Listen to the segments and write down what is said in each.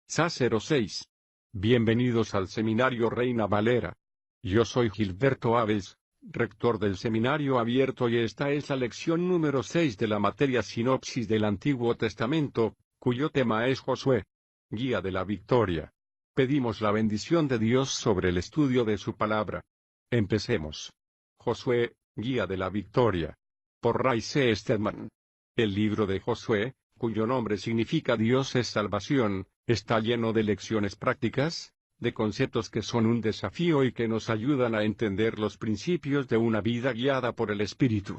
SA06. Bienvenidos al Seminario Reina Valera. Yo soy Gilberto Aves, rector del Seminario Abierto, y esta es la lección número 6 de la materia Sinopsis del Antiguo Testamento, cuyo tema es Josué, guía de la victoria. Pedimos la bendición de Dios sobre el estudio de su palabra. Empecemos. Josué, guía de la victoria. Por Ray C. Stedman. El libro de Josué, cuyo nombre significa Dios es salvación, está lleno de lecciones prácticas, de conceptos que son un desafío y que nos ayudan a entender los principios de una vida guiada por el Espíritu.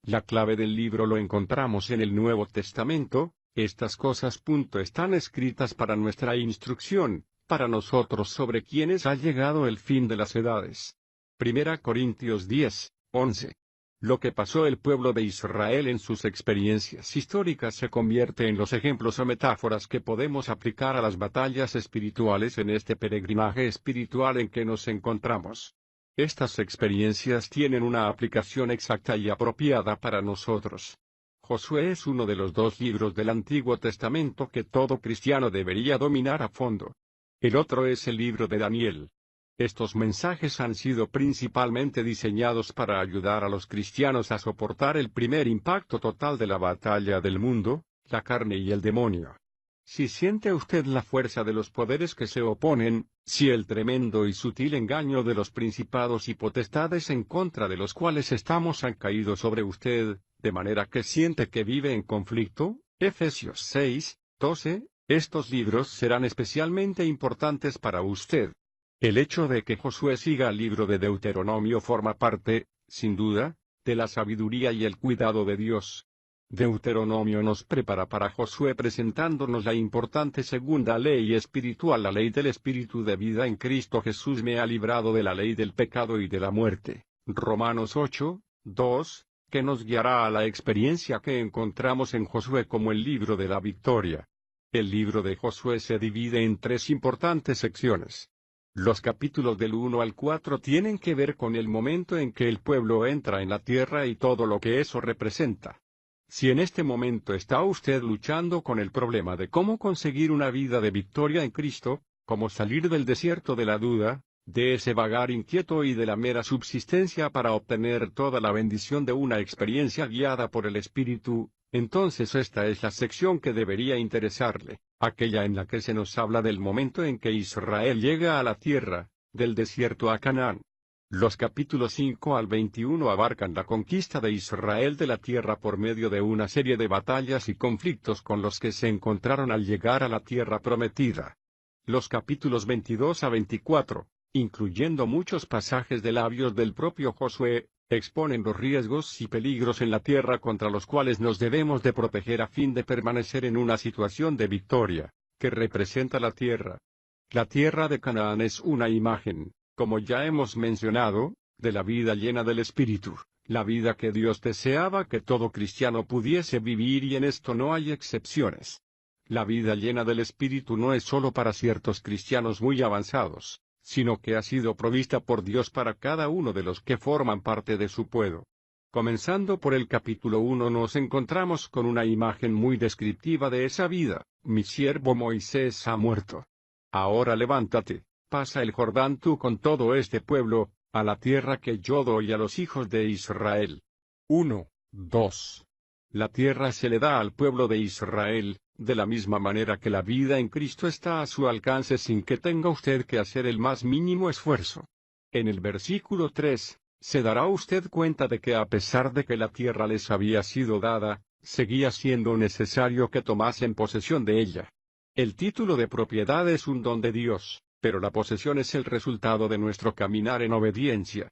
La clave del libro lo encontramos en el Nuevo Testamento. Estas cosas están escritas para nuestra instrucción, para nosotros sobre quienes ha llegado el fin de las edades. 1 Corintios 10, 11. Lo que pasó el pueblo de Israel en sus experiencias históricas se convierte en los ejemplos o metáforas que podemos aplicar a las batallas espirituales en este peregrinaje espiritual en que nos encontramos. Estas experiencias tienen una aplicación exacta y apropiada para nosotros. Josué es uno de los 2 libros del Antiguo Testamento que todo cristiano debería dominar a fondo. El otro es el libro de Daniel. Estos mensajes han sido principalmente diseñados para ayudar a los cristianos a soportar el primer impacto total de la batalla del mundo, la carne y el demonio. Si siente usted la fuerza de los poderes que se oponen, si el tremendo y sutil engaño de los principados y potestades en contra de los cuales estamos han caído sobre usted, de manera que siente que vive en conflicto, Efesios 6, 12, estos libros serán especialmente importantes para usted. El hecho de que Josué siga el libro de Deuteronomio forma parte, sin duda, de la sabiduría y el cuidado de Dios. Deuteronomio nos prepara para Josué presentándonos la importante segunda ley espiritual, la ley del Espíritu de vida en Cristo Jesús me ha librado de la ley del pecado y de la muerte. Romanos 8, 2, que nos guiará a la experiencia que encontramos en Josué como el libro de la victoria. El libro de Josué se divide en 3 importantes secciones. Los capítulos del 1 al 4 tienen que ver con el momento en que el pueblo entra en la tierra y todo lo que eso representa. Si en este momento está usted luchando con el problema de cómo conseguir una vida de victoria en Cristo, cómo salir del desierto de la duda, de ese vagar inquieto y de la mera subsistencia para obtener toda la bendición de una experiencia guiada por el Espíritu, entonces esta es la sección que debería interesarle, aquella en la que se nos habla del momento en que Israel llega a la tierra, del desierto a Canaán. Los capítulos 5 al 21 abarcan la conquista de Israel de la tierra por medio de una serie de batallas y conflictos con los que se encontraron al llegar a la tierra prometida. Los capítulos 22 a 24, incluyendo muchos pasajes de labios del propio Josué, exponen los riesgos y peligros en la tierra contra los cuales nos debemos de proteger a fin de permanecer en una situación de victoria, que representa la tierra. La tierra de Canaán es una imagen, como ya hemos mencionado, de la vida llena del Espíritu, la vida que Dios deseaba que todo cristiano pudiese vivir, y en esto no hay excepciones. La vida llena del Espíritu no es solo para ciertos cristianos muy avanzados, sino que ha sido provista por Dios para cada uno de los que forman parte de su pueblo. Comenzando por el capítulo 1 nos encontramos con una imagen muy descriptiva de esa vida: mi siervo Moisés ha muerto. Ahora levántate, pasa el Jordán tú con todo este pueblo, a la tierra que yo doy a los hijos de Israel. 1, 2. La tierra se le da al pueblo de Israel, de la misma manera que la vida en Cristo está a su alcance sin que tenga usted que hacer el más mínimo esfuerzo. En el versículo 3, se dará usted cuenta de que a pesar de que la tierra les había sido dada, seguía siendo necesario que tomasen posesión de ella. El título de propiedad es un don de Dios, pero la posesión es el resultado de nuestro caminar en obediencia.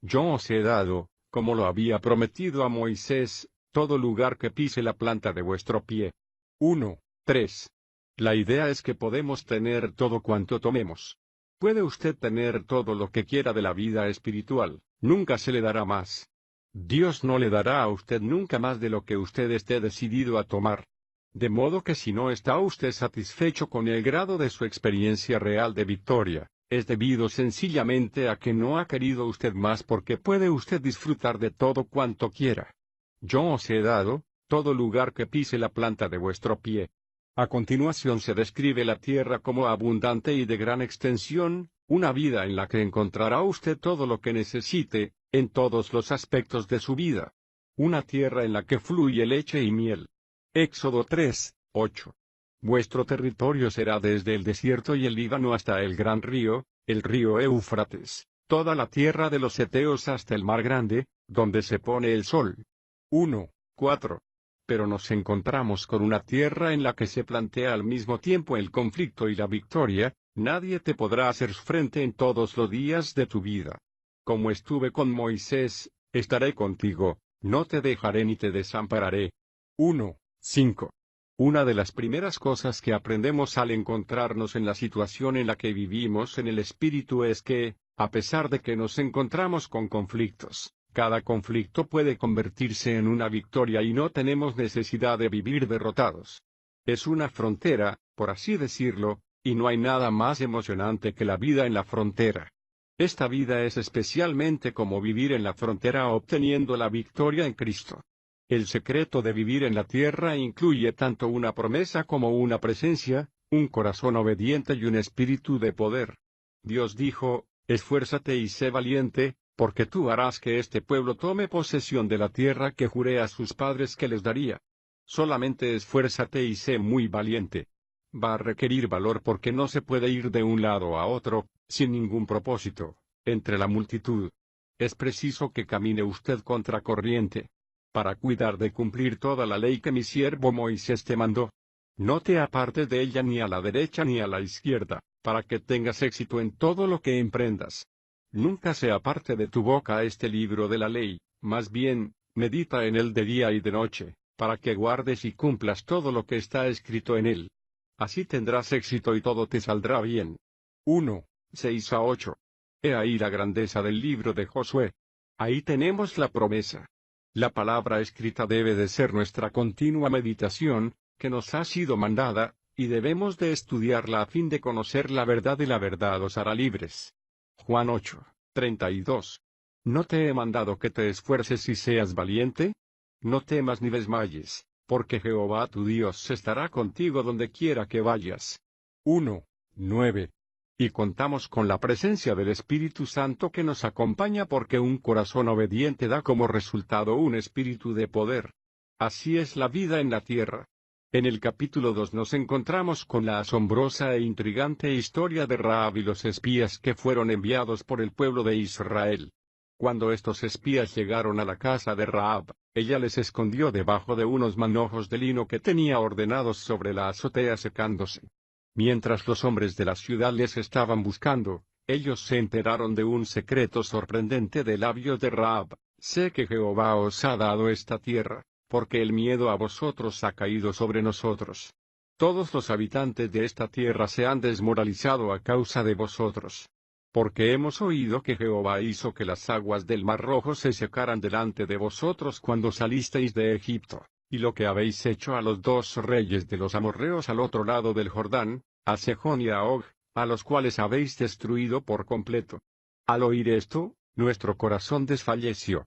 Yo os he dado, como lo había prometido a Moisés, todo lugar que pise la planta de vuestro pie. 1, 3. La idea es que podemos tener todo cuanto tomemos. Puede usted tener todo lo que quiera de la vida espiritual, nunca se le dará más. Dios no le dará a usted nunca más de lo que usted esté decidido a tomar. De modo que si no está usted satisfecho con el grado de su experiencia real de victoria, es debido sencillamente a que no ha querido usted más, porque puede usted disfrutar de todo cuanto quiera. Yo os he dado todo lugar que pise la planta de vuestro pie. A continuación se describe la tierra como abundante y de gran extensión, una vida en la que encontrará usted todo lo que necesite, en todos los aspectos de su vida. Una tierra en la que fluye leche y miel. Éxodo 3, 8. Vuestro territorio será desde el desierto y el Líbano hasta el gran río, el río Éufrates, toda la tierra de los heteos hasta el mar grande, donde se pone el sol. 1, 4. Pero nos encontramos con una tierra en la que se plantea al mismo tiempo el conflicto y la victoria. Nadie te podrá hacer frente en todos los días de tu vida. Como estuve con Moisés, estaré contigo, no te dejaré ni te desampararé. 1, 5. Una de las primeras cosas que aprendemos al encontrarnos en la situación en la que vivimos en el espíritu es que, a pesar de que nos encontramos con conflictos, cada conflicto puede convertirse en una victoria y no tenemos necesidad de vivir derrotados. Es una frontera, por así decirlo, y no hay nada más emocionante que la vida en la frontera. Esta vida es especialmente como vivir en la frontera obteniendo la victoria en Cristo. El secreto de vivir en la tierra incluye tanto una promesa como una presencia, un corazón obediente y un espíritu de poder. Dios dijo, esfuérzate y sé valiente, porque tú harás que este pueblo tome posesión de la tierra que juré a sus padres que les daría. Solamente esfuérzate y sé muy valiente. Va a requerir valor porque no se puede ir de un lado a otro, sin ningún propósito, entre la multitud. Es preciso que camine usted contra corriente, para cuidar de cumplir toda la ley que mi siervo Moisés te mandó. No te apartes de ella ni a la derecha ni a la izquierda, para que tengas éxito en todo lo que emprendas. Nunca se aparte de tu boca este libro de la ley, más bien, medita en él de día y de noche, para que guardes y cumplas todo lo que está escrito en él. Así tendrás éxito y todo te saldrá bien. 1, 6 a 8. He ahí la grandeza del libro de Josué. Ahí tenemos la promesa. La palabra escrita debe de ser nuestra continua meditación, que nos ha sido mandada, y debemos de estudiarla a fin de conocer la verdad y la verdad os hará libres. Juan 8, 32. ¿No te he mandado que te esfuerces y seas valiente? No temas ni desmayes, porque Jehová tu Dios estará contigo donde quiera que vayas. 1, 9. Y contamos con la presencia del Espíritu Santo que nos acompaña porque un corazón obediente da como resultado un espíritu de poder. Así es la vida en la tierra. En el capítulo 2 nos encontramos con la asombrosa e intrigante historia de Rahab y los espías que fueron enviados por el pueblo de Israel. Cuando estos espías llegaron a la casa de Rahab, ella les escondió debajo de unos manojos de lino que tenía ordenados sobre la azotea secándose. Mientras los hombres de la ciudad les estaban buscando, ellos se enteraron de un secreto sorprendente de labios de Rahab: sé que Jehová os ha dado esta tierra, porque el miedo a vosotros ha caído sobre nosotros. Todos los habitantes de esta tierra se han desmoralizado a causa de vosotros. Porque hemos oído que Jehová hizo que las aguas del Mar Rojo se secaran delante de vosotros cuando salisteis de Egipto, y lo que habéis hecho a los dos reyes de los amorreos al otro lado del Jordán, a Sejón y a Og, a los cuales habéis destruido por completo. Al oír esto, nuestro corazón desfalleció.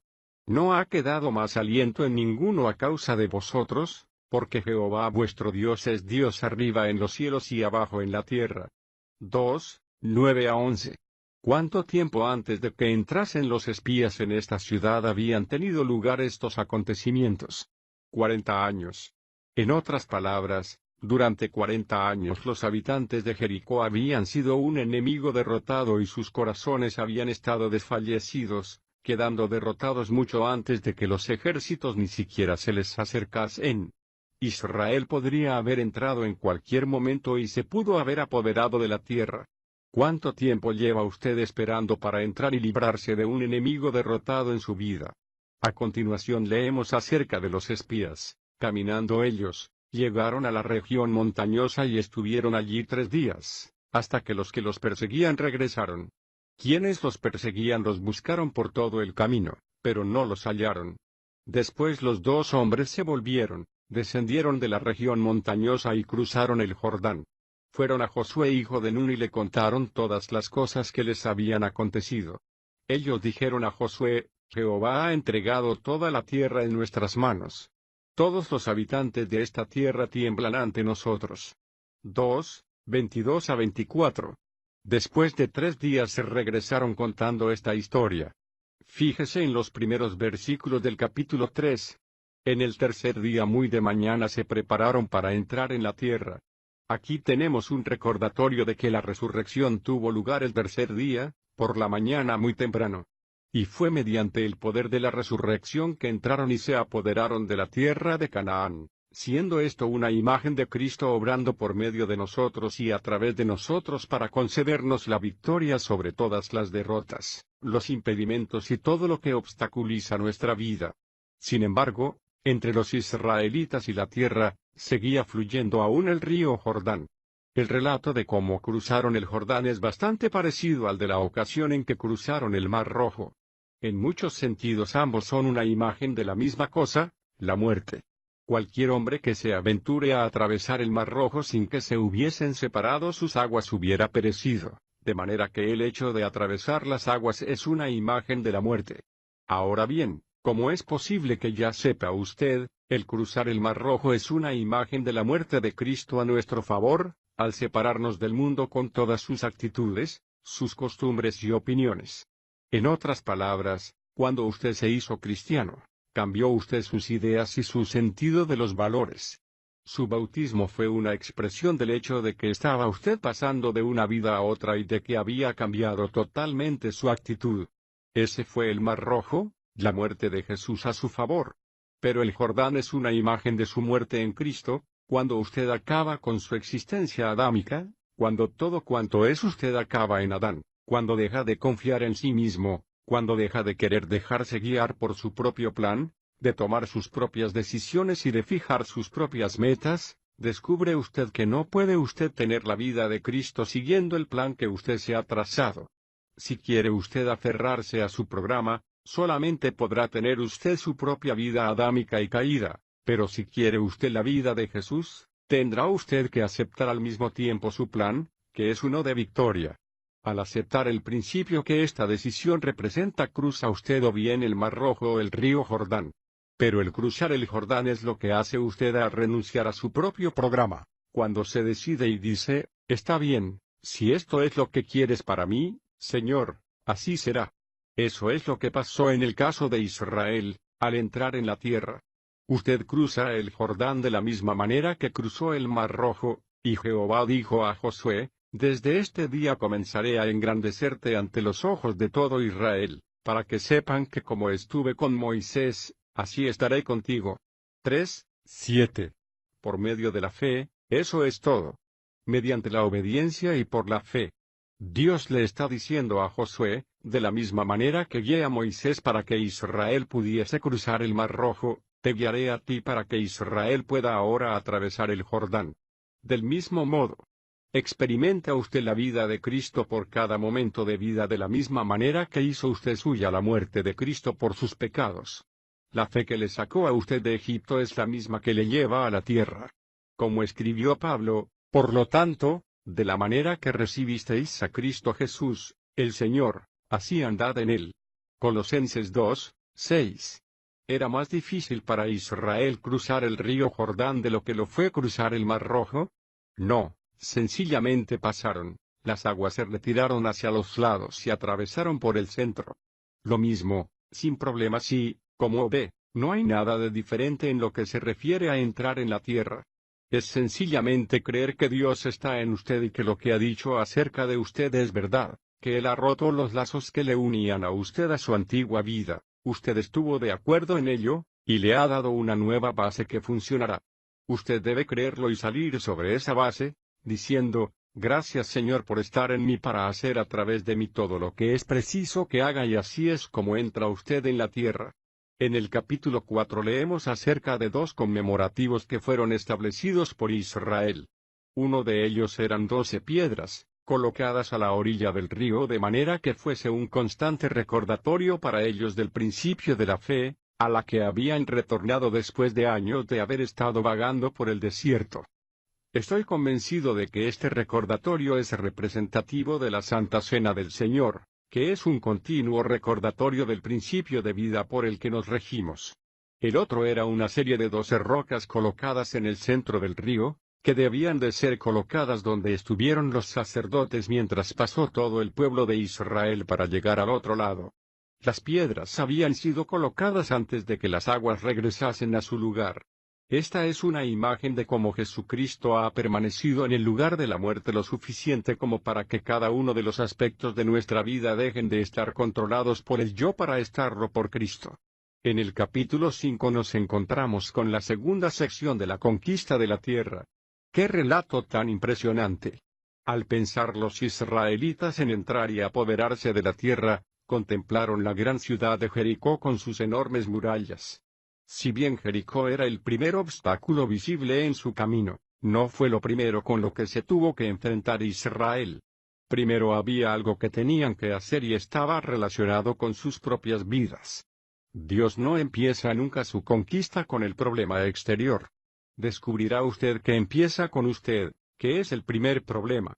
No ha quedado más aliento en ninguno a causa de vosotros, porque Jehová vuestro Dios es Dios arriba en los cielos y abajo en la tierra. 2, 9 a 11. ¿Cuánto tiempo antes de que entrasen los espías en esta ciudad habían tenido lugar estos acontecimientos? 40 años. En otras palabras, durante 40 años los habitantes de Jericó habían sido un enemigo derrotado y sus corazones habían estado desfallecidos, quedando derrotados mucho antes de que los ejércitos ni siquiera se les acercasen. Israel podría haber entrado en cualquier momento y se pudo haber apoderado de la tierra. ¿Cuánto tiempo lleva usted esperando para entrar y librarse de un enemigo derrotado en su vida? A continuación leemos acerca de los espías. Caminando ellos, llegaron a la región montañosa y estuvieron allí 3 días, hasta que los perseguían regresaron. Quienes los perseguían los buscaron por todo el camino, pero no los hallaron. Después los 2 hombres se volvieron, descendieron de la región montañosa y cruzaron el Jordán. Fueron a Josué hijo de Nun y le contaron todas las cosas que les habían acontecido. Ellos dijeron a Josué: Jehová ha entregado toda la tierra en nuestras manos. Todos los habitantes de esta tierra tiemblan ante nosotros. 2, 22 a 24. Después de 3 días se regresaron contando esta historia. Fíjese en los primeros versículos del capítulo 3. En el tercer día muy de mañana se prepararon para entrar en la tierra. Aquí tenemos un recordatorio de que la resurrección tuvo lugar el tercer día, por la mañana muy temprano. Y fue mediante el poder de la resurrección que entraron y se apoderaron de la tierra de Canaán, siendo esto una imagen de Cristo obrando por medio de nosotros y a través de nosotros para concedernos la victoria sobre todas las derrotas, los impedimentos y todo lo que obstaculiza nuestra vida. Sin embargo, entre los israelitas y la tierra, seguía fluyendo aún el río Jordán. El relato de cómo cruzaron el Jordán es bastante parecido al de la ocasión en que cruzaron el Mar Rojo. En muchos sentidos ambos son una imagen de la misma cosa, la muerte. Cualquier hombre que se aventure a atravesar el Mar Rojo sin que se hubiesen separado sus aguas hubiera perecido, de manera que el hecho de atravesar las aguas es una imagen de la muerte. Ahora bien, ¿cómo es posible que ya sepa usted, el cruzar el Mar Rojo es una imagen de la muerte de Cristo a nuestro favor, al separarnos del mundo con todas sus actitudes, sus costumbres y opiniones? En otras palabras, cuando usted se hizo cristiano, cambió usted sus ideas y su sentido de los valores. Su bautismo fue una expresión del hecho de que estaba usted pasando de una vida a otra y de que había cambiado totalmente su actitud. Ese fue el Mar Rojo, la muerte de Jesús a su favor. Pero el Jordán es una imagen de su muerte en Cristo, cuando usted acaba con su existencia adámica, cuando todo cuanto es usted acaba en Adán, cuando deja de confiar en sí mismo, cuando deja de querer dejarse guiar por su propio plan, de tomar sus propias decisiones y de fijar sus propias metas, descubre usted que no puede usted tener la vida de Cristo siguiendo el plan que usted se ha trazado. Si quiere usted aferrarse a su programa, solamente podrá tener usted su propia vida adámica y caída. Pero si quiere usted la vida de Jesús, tendrá usted que aceptar al mismo tiempo su plan, que es uno de victoria. Al aceptar el principio que esta decisión representa, cruza usted o bien el Mar Rojo o el río Jordán. Pero el cruzar el Jordán es lo que hace usted al renunciar a su propio programa, cuando se decide y dice, está bien, si esto es lo que quieres para mí, Señor, así será. Eso es lo que pasó en el caso de Israel, al entrar en la tierra. Usted cruza el Jordán de la misma manera que cruzó el Mar Rojo, y Jehová dijo a Josué, desde este día comenzaré a engrandecerte ante los ojos de todo Israel, para que sepan que como estuve con Moisés, así estaré contigo. 3:7. Por medio de la fe, eso es todo. Mediante la obediencia y por la fe. Dios le está diciendo a Josué, de la misma manera que guié a Moisés para que Israel pudiese cruzar el Mar Rojo, te guiaré a ti para que Israel pueda ahora atravesar el Jordán. Del mismo modo, experimenta usted la vida de Cristo por cada momento de vida de la misma manera que hizo usted suya la muerte de Cristo por sus pecados. La fe que le sacó a usted de Egipto es la misma que le lleva a la tierra. Como escribió Pablo, por lo tanto, de la manera que recibisteis a Cristo Jesús, el Señor, así andad en él. Colosenses 2:6. ¿Era más difícil para Israel cruzar el río Jordán de lo que lo fue cruzar el Mar Rojo? No, sencillamente pasaron, las aguas se retiraron hacia los lados y atravesaron por el centro. Lo mismo, sin problemas y, como ve, no hay nada de diferente en lo que se refiere a entrar en la tierra. Es sencillamente creer que Dios está en usted y que lo que ha dicho acerca de usted es verdad, que Él ha roto los lazos que le unían a usted a su antigua vida. Usted estuvo de acuerdo en ello, y le ha dado una nueva base que funcionará. Usted debe creerlo y salir sobre esa base, diciendo, gracias Señor por estar en mí para hacer a través de mí todo lo que es preciso que haga, y así es como entra usted en la tierra. En el capítulo 4 leemos acerca de 2 conmemorativos que fueron establecidos por Israel. Uno de ellos eran 12 piedras, colocadas a la orilla del río de manera que fuese un constante recordatorio para ellos del principio de la fe, a la que habían retornado después de años de haber estado vagando por el desierto. Estoy convencido de que este recordatorio es representativo de la Santa Cena del Señor, que es un continuo recordatorio del principio de vida por el que nos regimos. El otro era una serie de 12 rocas colocadas en el centro del río, que debían de ser colocadas donde estuvieron los sacerdotes mientras pasó todo el pueblo de Israel para llegar al otro lado. Las piedras habían sido colocadas antes de que las aguas regresasen a su lugar. Esta es una imagen de cómo Jesucristo ha permanecido en el lugar de la muerte lo suficiente como para que cada uno de los aspectos de nuestra vida dejen de estar controlados por el yo para estarlo por Cristo. En el capítulo 5 nos encontramos con la segunda sección de la conquista de la tierra. ¡Qué relato tan impresionante! Al pensar los israelitas en entrar y apoderarse de la tierra, contemplaron la gran ciudad de Jericó con sus enormes murallas. Si bien Jericó era el primer obstáculo visible en su camino, no fue lo primero con lo que se tuvo que enfrentar Israel. Primero había algo que tenían que hacer y estaba relacionado con sus propias vidas. Dios no empieza nunca su conquista con el problema exterior. Descubrirá usted que empieza con usted, que es el primer problema.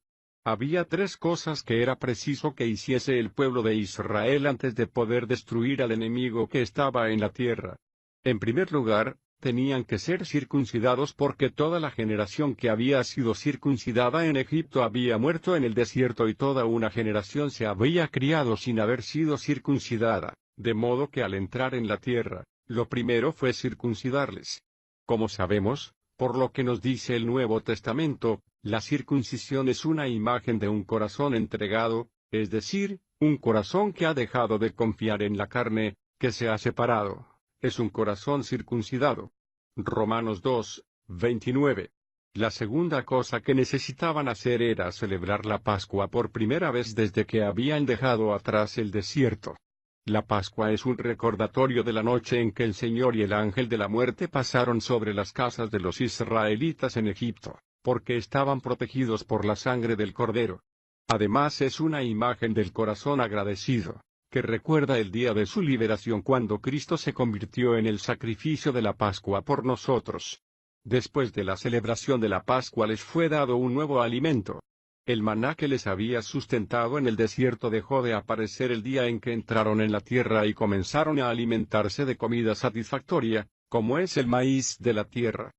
Había 3 cosas que era preciso que hiciese el pueblo de Israel antes de poder destruir al enemigo que estaba en la tierra. En primer lugar, tenían que ser circuncidados porque toda la generación que había sido circuncidada en Egipto había muerto en el desierto y toda una generación se había criado sin haber sido circuncidada, de modo que al entrar en la tierra, lo primero fue circuncidarles. Como sabemos, por lo que nos dice el Nuevo Testamento, la circuncisión es una imagen de un corazón entregado, es decir, un corazón que ha dejado de confiar en la carne, que se ha separado. Es un corazón circuncidado. Romanos 2, 29. La segunda cosa que necesitaban hacer era celebrar la Pascua por primera vez desde que habían dejado atrás el desierto. La Pascua es un recordatorio de la noche en que el Señor y el ángel de la muerte pasaron sobre las casas de los israelitas en Egipto, porque estaban protegidos por la sangre del Cordero. Además es una imagen del corazón agradecido, que recuerda el día de su liberación cuando Cristo se convirtió en el sacrificio de la Pascua por nosotros. Después de la celebración de la Pascua les fue dado un nuevo alimento. El maná que les había sustentado en el desierto dejó de aparecer el día en que entraron en la tierra y comenzaron a alimentarse de comida satisfactoria, como es el maíz de la tierra.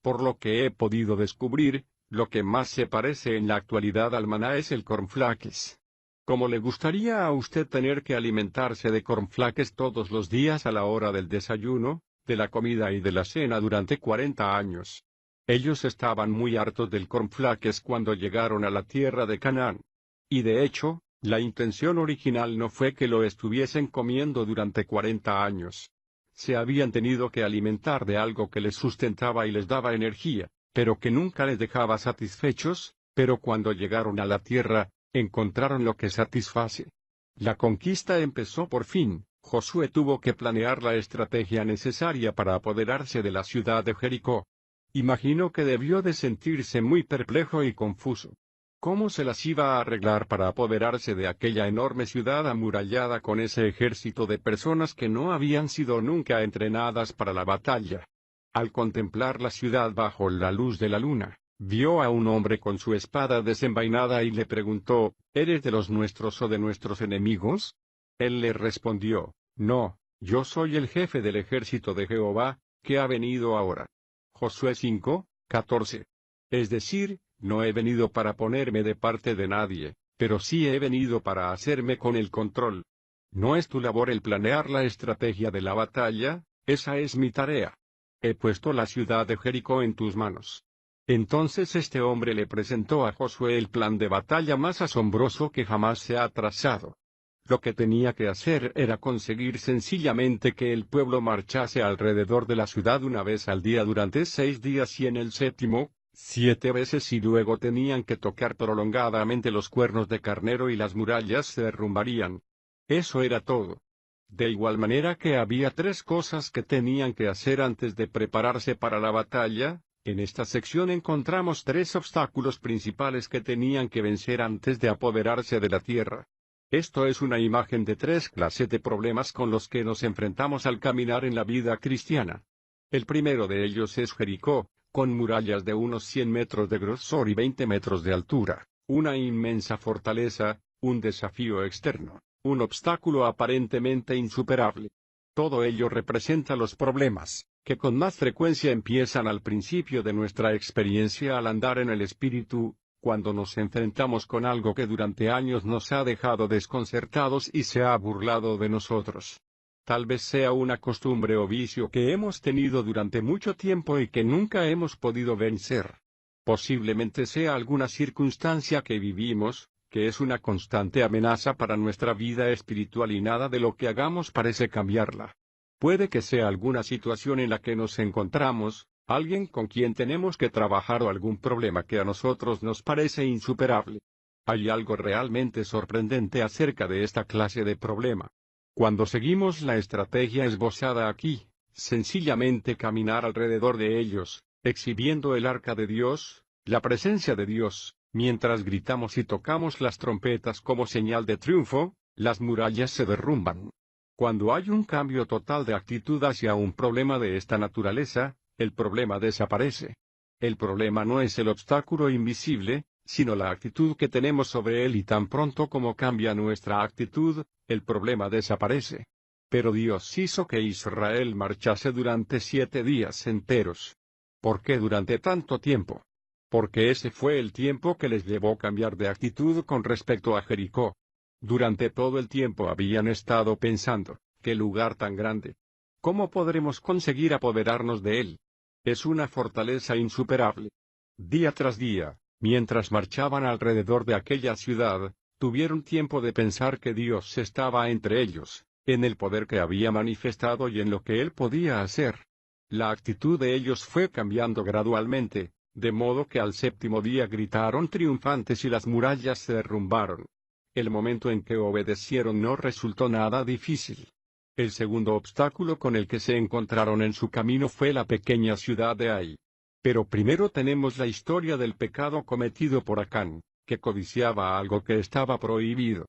Por lo que he podido descubrir, lo que más se parece en la actualidad al maná es el cornflakes. ¿Cómo le gustaría a usted tener que alimentarse de cornflakes todos los días a la hora del desayuno, de la comida y de la cena durante 40 años? Ellos estaban muy hartos del cornflakes cuando llegaron a la tierra de Canaán. Y de hecho, la intención original no fue que lo estuviesen comiendo durante 40 años. Se habían tenido que alimentar de algo que les sustentaba y les daba energía, pero que nunca les dejaba satisfechos, pero cuando llegaron a la tierra, encontraron lo que satisface. La conquista empezó por fin. Josué tuvo que planear la estrategia necesaria para apoderarse de la ciudad de Jericó. Imagino que debió de sentirse muy perplejo y confuso. ¿Cómo se las iba a arreglar para apoderarse de aquella enorme ciudad amurallada con ese ejército de personas que no habían sido nunca entrenadas para la batalla? Al contemplar la ciudad bajo la luz de la luna, vio a un hombre con su espada desenvainada y le preguntó, ¿eres de los nuestros o de nuestros enemigos? Él le respondió, no, yo soy el jefe del ejército de Jehová, que ha venido ahora. Josué 5, 14. Es decir, no he venido para ponerme de parte de nadie, pero sí he venido para hacerme con el control. ¿No es tu labor el planear la estrategia de la batalla? Esa es mi tarea. He puesto la ciudad de Jericó en tus manos. Entonces este hombre le presentó a Josué el plan de batalla más asombroso que jamás se ha trazado. Lo que tenía que hacer era conseguir sencillamente que el pueblo marchase alrededor de la ciudad una vez al día durante 6 días y en el séptimo, 7 veces y luego tenían que tocar prolongadamente los cuernos de carnero y las murallas se derrumbarían. Eso era todo. De igual manera que había 3 cosas que tenían que hacer antes de prepararse para la batalla. En esta sección encontramos 3 obstáculos principales que tenían que vencer antes de apoderarse de la tierra. Esto es una imagen de 3 clases de problemas con los que nos enfrentamos al caminar en la vida cristiana. El primero de ellos es Jericó, con murallas de unos 100 metros de grosor y 20 metros de altura, una inmensa fortaleza, un desafío externo, un obstáculo aparentemente insuperable. Todo ello representa los problemas, que con más frecuencia empiezan al principio de nuestra experiencia al andar en el espíritu, cuando nos enfrentamos con algo que durante años nos ha dejado desconcertados y se ha burlado de nosotros. Tal vez sea una costumbre o vicio que hemos tenido durante mucho tiempo y que nunca hemos podido vencer. Posiblemente sea alguna circunstancia que vivimos, que es una constante amenaza para nuestra vida espiritual y nada de lo que hagamos parece cambiarla. Puede que sea alguna situación en la que nos encontramos, alguien con quien tenemos que trabajar o algún problema que a nosotros nos parece insuperable. Hay algo realmente sorprendente acerca de esta clase de problema. Cuando seguimos la estrategia esbozada aquí, sencillamente caminar alrededor de ellos, exhibiendo el arca de Dios, la presencia de Dios, mientras gritamos y tocamos las trompetas como señal de triunfo, las murallas se derrumban. Cuando hay un cambio total de actitud hacia un problema de esta naturaleza, el problema desaparece. El problema no es el obstáculo invisible, sino la actitud que tenemos sobre él, y tan pronto como cambia nuestra actitud, el problema desaparece. Pero Dios hizo que Israel marchase durante 7 días enteros. ¿Por qué durante tanto tiempo? Porque ese fue el tiempo que les llevó cambiar de actitud con respecto a Jericó. Durante todo el tiempo habían estado pensando, ¿qué lugar tan grande? ¿Cómo podremos conseguir apoderarnos de él? Es una fortaleza insuperable. Día tras día, mientras marchaban alrededor de aquella ciudad, tuvieron tiempo de pensar que Dios estaba entre ellos, en el poder que había manifestado y en lo que él podía hacer. La actitud de ellos fue cambiando gradualmente, de modo que al 7º día gritaron triunfantes y las murallas se derrumbaron. El momento en que obedecieron no resultó nada difícil. El segundo obstáculo con el que se encontraron en su camino fue la pequeña ciudad de Ai. Pero primero tenemos la historia del pecado cometido por Acán, que codiciaba algo que estaba prohibido.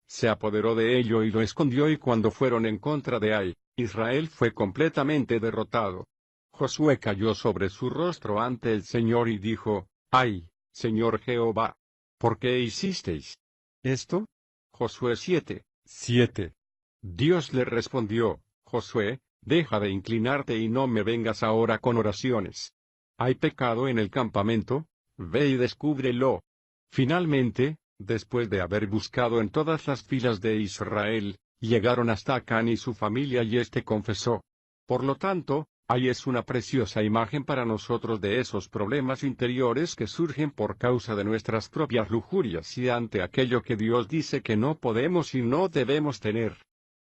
Se apoderó de ello y lo escondió, y cuando fueron en contra de Ai, Israel fue completamente derrotado. Josué cayó sobre su rostro ante el Señor y dijo: «¡Ay, Señor Jehová! ¿Por qué hicisteis esto?» Josué 7:7. Dios le respondió: «Josué, deja de inclinarte y no me vengas ahora con oraciones. ¿Hay pecado en el campamento? Ve y descúbrelo». Finalmente, después de haber buscado en todas las filas de Israel, llegaron hasta Acán y su familia, y éste confesó. Por lo tanto, Ai es una preciosa imagen para nosotros de esos problemas interiores que surgen por causa de nuestras propias lujurias y ante aquello que Dios dice que no podemos y no debemos tener.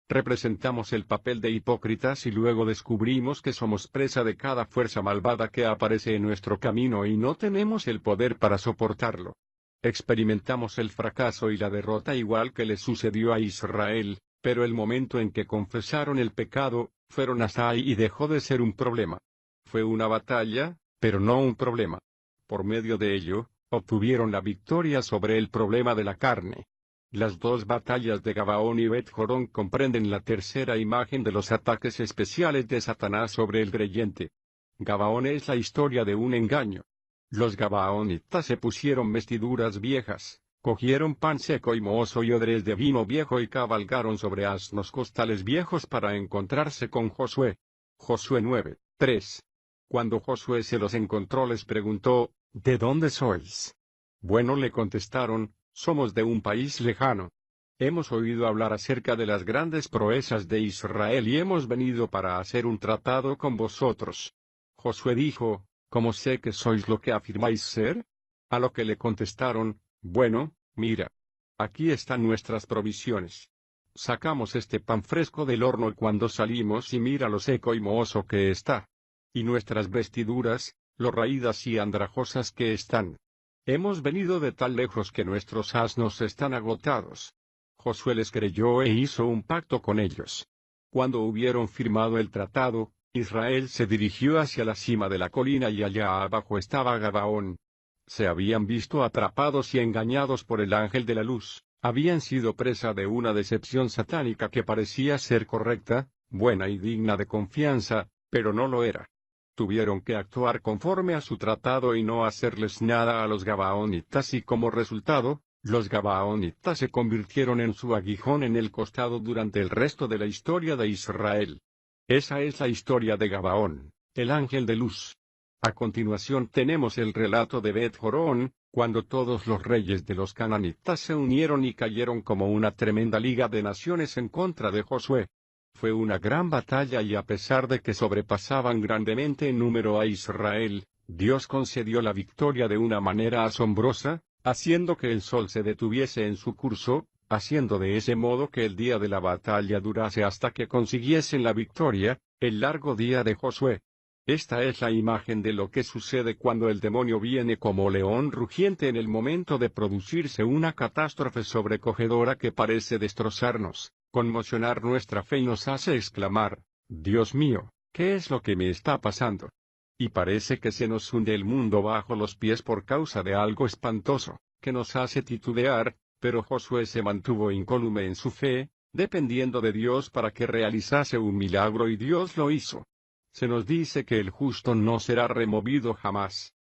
Representamos el papel de hipócritas y luego descubrimos que somos presa de cada fuerza malvada que aparece en nuestro camino y no tenemos el poder para soportarlo. Experimentamos el fracaso y la derrota igual que le sucedió a Israel, pero el momento en que confesaron el pecado, fueron hasta ahí y dejó de ser un problema. Fue una batalla, pero no un problema. Por medio de ello, obtuvieron la victoria sobre el problema de la carne. Las dos batallas de Gabaón y Bet-Jorón comprenden la tercera imagen de los ataques especiales de Satanás sobre el creyente. Gabaón es la historia de un engaño. Los gabaonitas se pusieron vestiduras viejas, cogieron pan seco y mohoso y odres de vino viejo y cabalgaron sobre asnos costales viejos para encontrarse con Josué. Josué 9:3. Cuando Josué se los encontró les preguntó: «¿De dónde sois?». «Bueno», le contestaron, «somos de un país lejano. Hemos oído hablar acerca de las grandes proezas de Israel y hemos venido para hacer un tratado con vosotros». Josué dijo: «¿Cómo sé que sois lo que afirmáis ser?». A lo que le contestaron: «Bueno, mira. Aquí están nuestras provisiones. Sacamos este pan fresco del horno cuando salimos y mira lo seco y mohoso que está. Y nuestras vestiduras, lo raídas y andrajosas que están. Hemos venido de tan lejos que nuestros asnos están agotados». Josué les creyó e hizo un pacto con ellos. Cuando hubieron firmado el tratado, Israel se dirigió hacia la cima de la colina y allá abajo estaba Gabaón. Se habían visto atrapados y engañados por el ángel de la luz, habían sido presa de una decepción satánica que parecía ser correcta, buena y digna de confianza, pero no lo era. Tuvieron que actuar conforme a su tratado y no hacerles nada a los gabaonitas, y como resultado, los gabaonitas se convirtieron en su aguijón en el costado durante el resto de la historia de Israel. Esa es la historia de Gabaón, el ángel de luz. A continuación tenemos el relato de Bet-Jorón, cuando todos los reyes de los cananitas se unieron y cayeron como una tremenda liga de naciones en contra de Josué. Fue una gran batalla y a pesar de que sobrepasaban grandemente en número a Israel, Dios concedió la victoria de una manera asombrosa, haciendo que el sol se detuviese en su curso, haciendo de ese modo que el día de la batalla durase hasta que consiguiesen la victoria, el largo día de Josué. Esta es la imagen de lo que sucede cuando el demonio viene como león rugiente en el momento de producirse una catástrofe sobrecogedora que parece destrozarnos, conmocionar nuestra fe y nos hace exclamar, Dios mío, ¿qué es lo que me está pasando? Y parece que se nos hunde el mundo bajo los pies por causa de algo espantoso, que nos hace titubear, pero Josué se mantuvo incólume en su fe, dependiendo de Dios para que realizase un milagro y Dios lo hizo. Se nos dice que el justo no será removido jamás.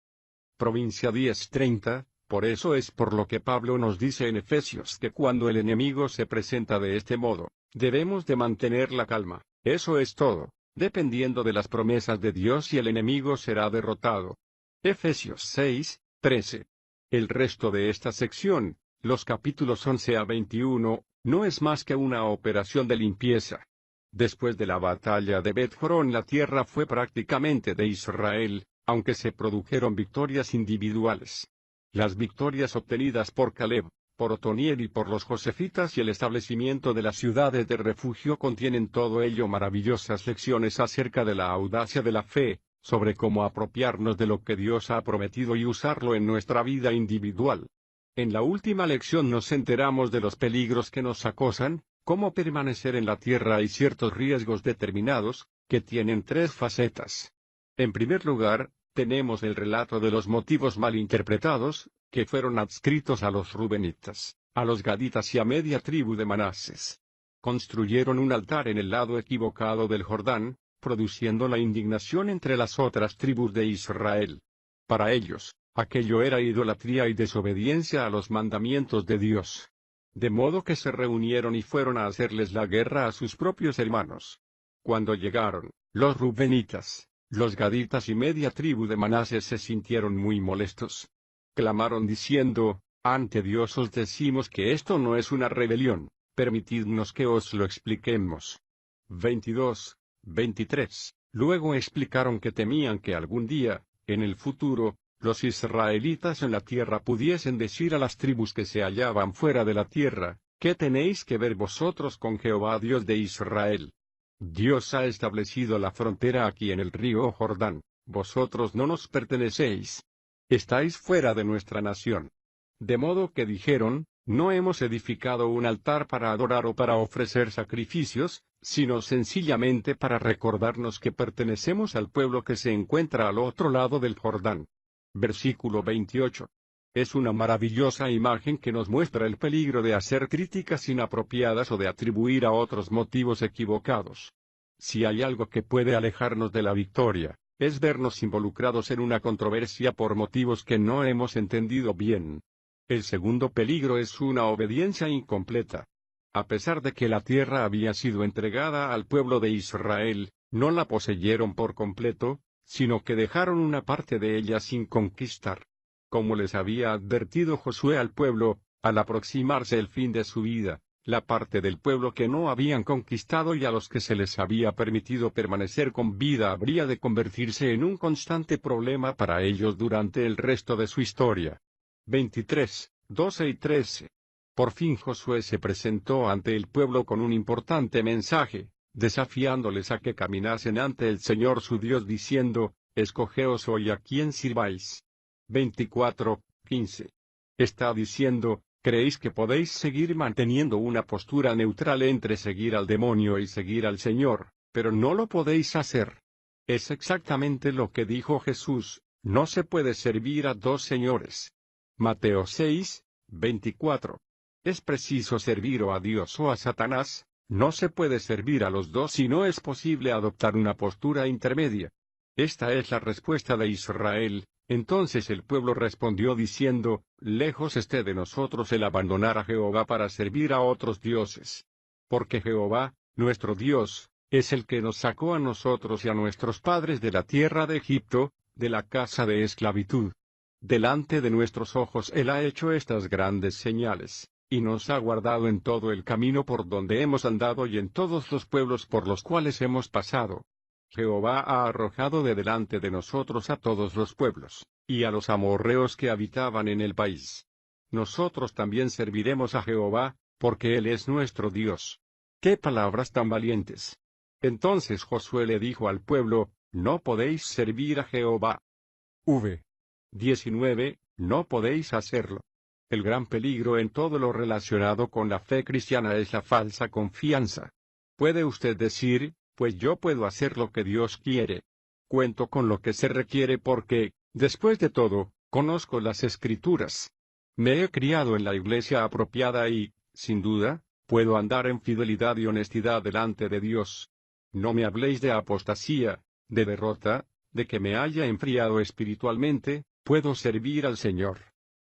Provincia 10:30, por eso es por lo que Pablo nos dice en Efesios que cuando el enemigo se presenta de este modo, debemos de mantener la calma, eso es todo, dependiendo de las promesas de Dios y el enemigo será derrotado. Efesios 6:13. El resto de esta sección, los capítulos 11 a 21, no es más que una operación de limpieza. Después de la batalla de Bet-Jorón la tierra fue prácticamente de Israel, aunque se produjeron victorias individuales. Las victorias obtenidas por Caleb, por Otoniel y por los josefitas y el establecimiento de las ciudades de refugio contienen todo ello maravillosas lecciones acerca de la audacia de la fe, sobre cómo apropiarnos de lo que Dios ha prometido y usarlo en nuestra vida individual. En la última lección nos enteramos de los peligros que nos acosan, cómo permanecer en la tierra y ciertos riesgos determinados, que tienen tres facetas. En primer lugar, tenemos el relato de los motivos mal interpretados, que fueron adscritos a los rubenitas, a los gaditas y a media tribu de Manases. Construyeron un altar en el lado equivocado del Jordán, produciendo la indignación entre las otras tribus de Israel. Para ellos, aquello era idolatría y desobediencia a los mandamientos de Dios. De modo que se reunieron y fueron a hacerles la guerra a sus propios hermanos. Cuando llegaron, los rubenitas, los gaditas y media tribu de Manases se sintieron muy molestos. Clamaron diciendo, ante Dios os decimos que esto no es una rebelión, permitidnos que os lo expliquemos. 22:23. Luego explicaron que temían que algún día, en el futuro, los israelitas en la tierra pudiesen decir a las tribus que se hallaban fuera de la tierra, ¿qué tenéis que ver vosotros con Jehová Dios de Israel? Dios ha establecido la frontera aquí en el río Jordán, vosotros no nos pertenecéis. Estáis fuera de nuestra nación. De modo que dijeron, no hemos edificado un altar para adorar o para ofrecer sacrificios, sino sencillamente para recordarnos que pertenecemos al pueblo que se encuentra al otro lado del Jordán. Versículo 28. Es una maravillosa imagen que nos muestra el peligro de hacer críticas inapropiadas o de atribuir a otros motivos equivocados. Si hay algo que puede alejarnos de la victoria, es vernos involucrados en una controversia por motivos que no hemos entendido bien. El segundo peligro es una obediencia incompleta. A pesar de que la tierra había sido entregada al pueblo de Israel, no la poseyeron por completo, sino que dejaron una parte de ella sin conquistar. Como les había advertido Josué al pueblo, al aproximarse el fin de su vida, la parte del pueblo que no habían conquistado y a los que se les había permitido permanecer con vida habría de convertirse en un constante problema para ellos durante el resto de su historia. 23:12 y 13. Por fin Josué se presentó ante el pueblo con un importante mensaje, desafiándoles a que caminasen ante el Señor su Dios diciendo, escogeos hoy a quién sirváis. 24:15. Está diciendo, ¿creéis que podéis seguir manteniendo una postura neutral entre seguir al demonio y seguir al Señor, pero no lo podéis hacer? Es exactamente lo que dijo Jesús, no se puede servir a dos señores. Mateo 6:24. Es preciso servir o a Dios o a Satanás. No se puede servir a los dos y no es posible adoptar una postura intermedia. Esta es la respuesta de Israel. Entonces el pueblo respondió diciendo, lejos esté de nosotros el abandonar a Jehová para servir a otros dioses. Porque Jehová, nuestro Dios, Es el que nos sacó a nosotros y a nuestros padres de la tierra de Egipto, de la casa de esclavitud. Delante de nuestros ojos Él ha hecho estas grandes señales, y nos ha guardado en todo el camino por donde hemos andado y en todos los pueblos por los cuales hemos pasado. Jehová ha arrojado de delante de nosotros a todos los pueblos, y a los amorreos que habitaban en el país. Nosotros también serviremos a Jehová, porque Él es nuestro Dios. ¡Qué palabras tan valientes! Entonces Josué le dijo al pueblo: no podéis servir a Jehová. 19. No podéis hacerlo. El gran peligro en todo lo relacionado con la fe cristiana es la falsa confianza. Puede usted decir: pues yo puedo hacer lo que Dios quiere. Cuento con lo que se requiere porque, después de todo, conozco las Escrituras. Me he criado en la iglesia apropiada y, sin duda, puedo andar en fidelidad y honestidad delante de Dios. No me habléis de apostasía, de derrota, de que me haya enfriado espiritualmente. Puedo servir al Señor.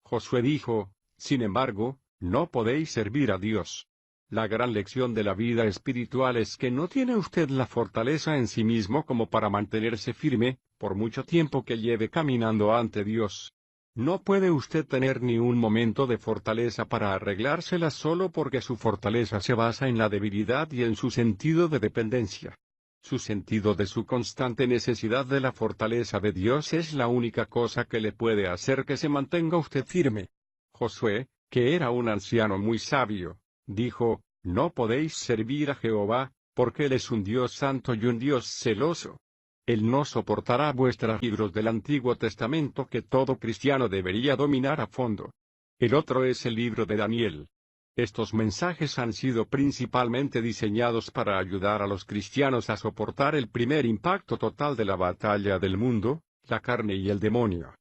Josué dijo: sin embargo, no podéis servir a Dios. La gran lección de la vida espiritual es que no tiene usted la fortaleza en sí mismo como para mantenerse firme, por mucho tiempo que lleve caminando ante Dios. No puede usted tener ni un momento de fortaleza para arreglársela solo porque su fortaleza se basa en la debilidad y en su sentido de dependencia. Su sentido de su constante necesidad de la fortaleza de Dios es la única cosa que le puede hacer que se mantenga usted firme. Josué, que era un anciano muy sabio, dijo: no podéis servir a Jehová, porque Él es un Dios santo y un Dios celoso. Él no soportará vuestros libros del Antiguo Testamento que todo cristiano debería dominar a fondo. El otro es el libro de Daniel. Estos mensajes han sido principalmente diseñados para ayudar a los cristianos a soportar el primer impacto total de la batalla del mundo, la carne y el demonio.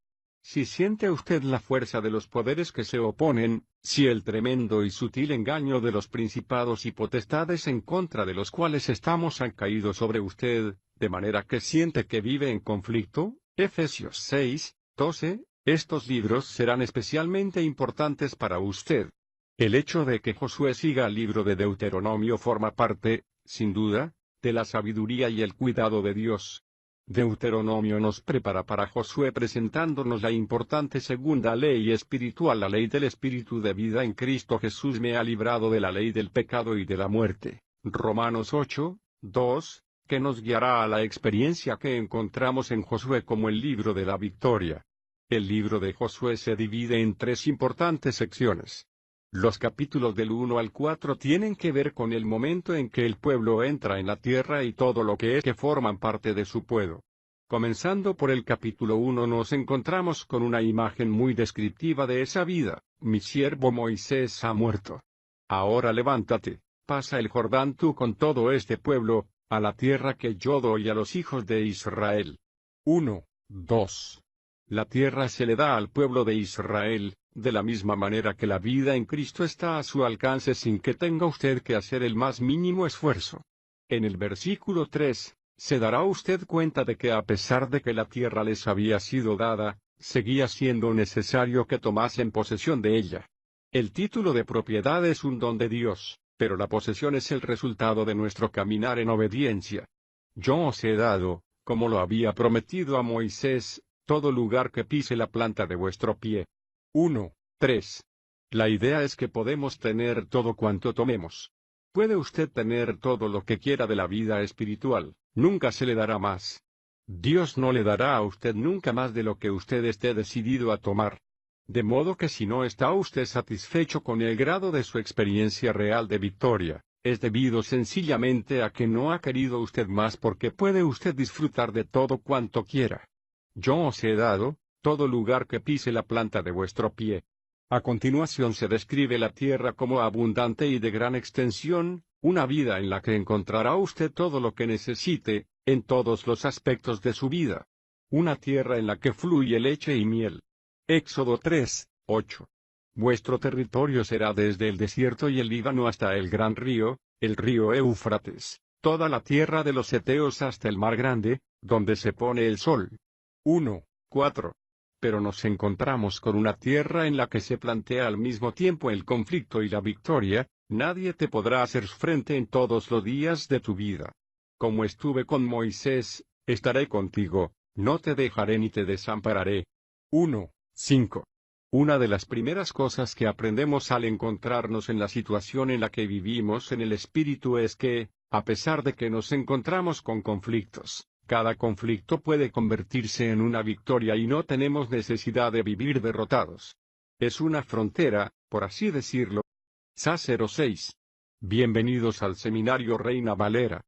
Si siente usted la fuerza de los poderes que se oponen, si el tremendo y sutil engaño de los principados y potestades en contra de los cuales estamos han caído sobre usted, de manera que siente que vive en conflicto, Efesios 6:12, estos libros serán especialmente importantes para usted. El hecho de que Josué siga el libro de Deuteronomio forma parte, sin duda, de la sabiduría y el cuidado de Dios. Deuteronomio nos prepara para Josué presentándonos la importante segunda ley espiritual, la ley del Espíritu de vida en Cristo Jesús me ha librado de la ley del pecado y de la muerte. Romanos 8:2, que nos guiará a la experiencia que encontramos en Josué como el libro de la victoria. El libro de Josué se divide en tres importantes secciones. Los capítulos del 1 al 4 tienen que ver con el momento en que el pueblo entra en la tierra y todo lo que es que forman parte de su pueblo. Comenzando por el capítulo 1 nos encontramos con una imagen muy descriptiva de esa vida: mi siervo Moisés ha muerto. Ahora levántate, pasa el Jordán tú con todo este pueblo, a la tierra que yo doy a los hijos de Israel. 1:2. La tierra se le da al pueblo de Israel, de la misma manera que la vida en Cristo está a su alcance sin que tenga usted que hacer el más mínimo esfuerzo. En el versículo 3, se dará usted cuenta de que a pesar de que la tierra les había sido dada, seguía siendo necesario que tomasen posesión de ella. El título de propiedad es un don de Dios, pero la posesión es el resultado de nuestro caminar en obediencia. Yo os he dado, como lo había prometido a Moisés, todo lugar que pise la planta de vuestro pie. 1:3. La idea es que podemos tener todo cuanto tomemos. Puede usted tener todo lo que quiera de la vida espiritual, nunca se le dará más. Dios no le dará a usted nunca más de lo que usted esté decidido a tomar. De modo que si no está usted satisfecho con el grado de su experiencia real de victoria, es debido sencillamente a que no ha querido usted más porque puede usted disfrutar de todo cuanto quiera. Yo os he dado todo lugar que pise la planta de vuestro pie. A continuación se describe la tierra como abundante y de gran extensión, una vida en la que encontrará usted todo lo que necesite, en todos los aspectos de su vida. Una tierra en la que fluye leche y miel. Éxodo 3:8. Vuestro territorio será desde el desierto y el Líbano hasta el gran río, el río Éufrates, toda la tierra de los heteos hasta el mar grande, donde se pone el sol. 1:4. Pero nos encontramos con una tierra en la que se plantea al mismo tiempo el conflicto y la victoria. Nadie te podrá hacer frente en todos los días de tu vida. como estuve con Moisés, estaré contigo, no te dejaré ni te desampararé. 1:5. Una de las primeras cosas que aprendemos al encontrarnos en la situación en la que vivimos en el Espíritu es que, a pesar de que nos encontramos con conflictos, cada conflicto puede convertirse en una victoria y no tenemos necesidad de vivir derrotados. Es una frontera, por así decirlo. SA 06. Bienvenidos al Seminario Reina Valera.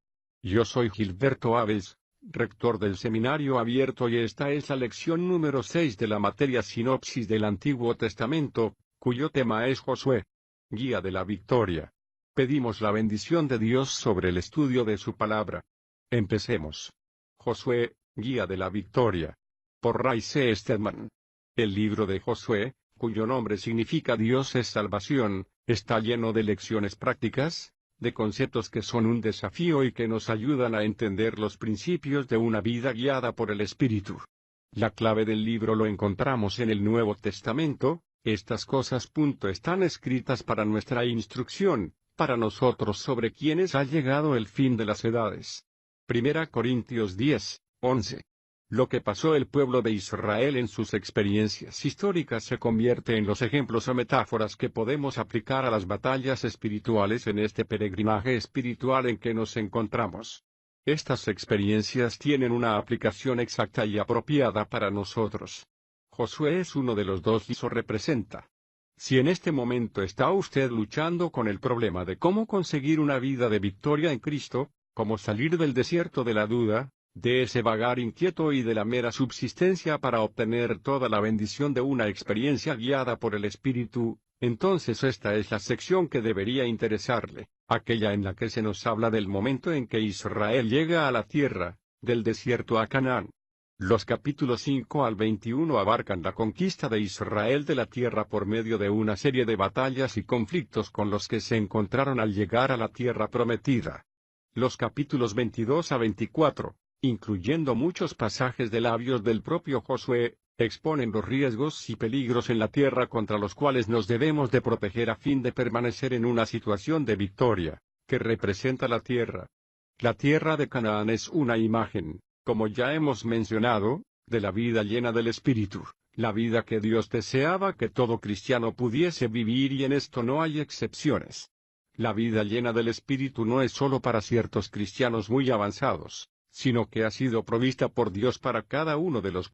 Yo soy Gilberto Aves, rector del Seminario Abierto, y esta es la lección número 6 de la materia Sinopsis del Antiguo Testamento, cuyo tema es Josué, guía de la victoria. Pedimos la bendición de Dios sobre el estudio de su palabra. Empecemos. Josué, guía de la victoria. Por Ray C. Stedman. El libro de Josué, cuyo nombre significa Dios es salvación, está lleno de lecciones prácticas, de conceptos que son un desafío y que nos ayudan a entender los principios de una vida guiada por el Espíritu. La clave del libro lo encontramos en el Nuevo Testamento. Estas cosas están escritas para nuestra instrucción, para nosotros sobre quienes ha llegado el fin de las edades. 1 Corintios 10:11. Lo que pasó el pueblo de Israel en sus experiencias históricas se convierte en los ejemplos o metáforas que podemos aplicar a las batallas espirituales en este peregrinaje espiritual en que nos encontramos. Estas experiencias tienen una aplicación exacta y apropiada para nosotros. Josué es uno de los dos y eso representa. Si en este momento está usted luchando con el problema de cómo conseguir una vida de victoria en Cristo, cómo salir del desierto de la duda, de ese vagar inquieto y de la mera subsistencia para obtener toda la bendición de una experiencia guiada por el Espíritu, entonces esta es la sección que debería interesarle, aquella en la que se nos habla del momento en que Israel llega a la tierra, del desierto a Canaán. Los capítulos 5 al 21 abarcan la conquista de Israel de la tierra por medio de una serie de batallas y conflictos con los que se encontraron al llegar a la tierra prometida. Los capítulos 22 a 24, incluyendo muchos pasajes de labios del propio Josué, exponen los riesgos y peligros en la tierra contra los cuales nos debemos de proteger a fin de permanecer en una situación de victoria, que representa la tierra. La tierra de Canaán es una imagen, como ya hemos mencionado, de la vida llena del Espíritu, la vida que Dios deseaba que todo cristiano pudiese vivir, y en esto no hay excepciones. La vida llena del Espíritu no es solo para ciertos cristianos muy avanzados, sino que ha sido provista por Dios para cada uno de los